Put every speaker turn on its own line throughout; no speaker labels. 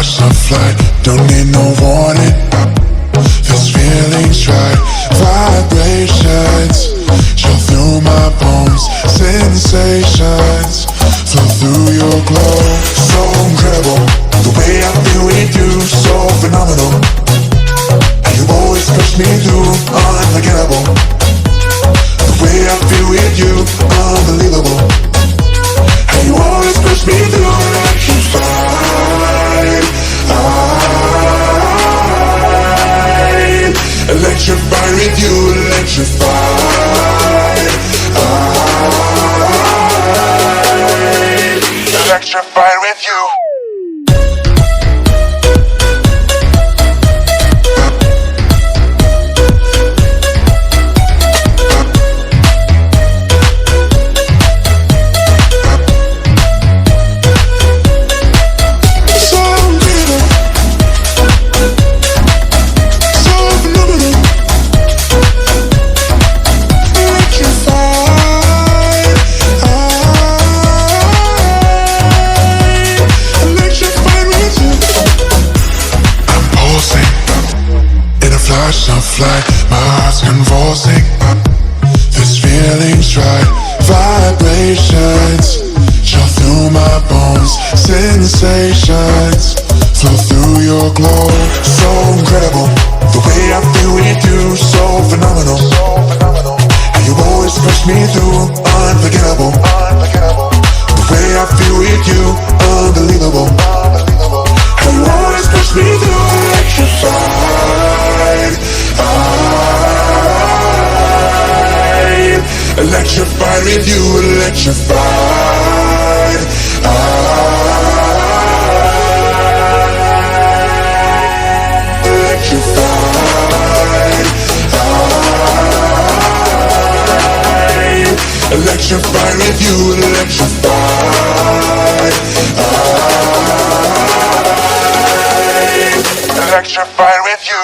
flash, a flight, don't need no warning. This feeling's right, vibrations chill through my bones, sensations flow through your glow. So incredible, the way I feel with you, so phenomenal. And you always push me through, unforgettable. The way I feel with you, unbelievable. And you always push me through, electrified with you, electrified. Electrified with you. Flight, my heart's convulsing. This feeling's right, vibrations chill through my bones, sensations flow through your glow. So incredible, the way I feel with you, so phenomenal. And you always push me through, unforgettable. The way I feel with you, unbelievable. And you always push me through, electrified. Electrified with you, electrified. Electrified. Electrified with you, electrified. Electrified with you.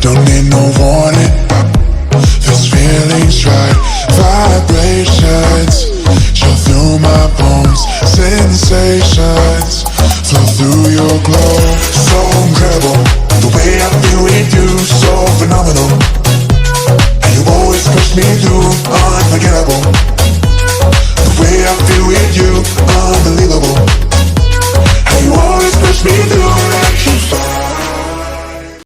Don't need no warning. This feeling's right, vibrations chill through my bones, sensations flow through your glow. So incredible, the way I feel with you, so phenomenal. And you always push me through,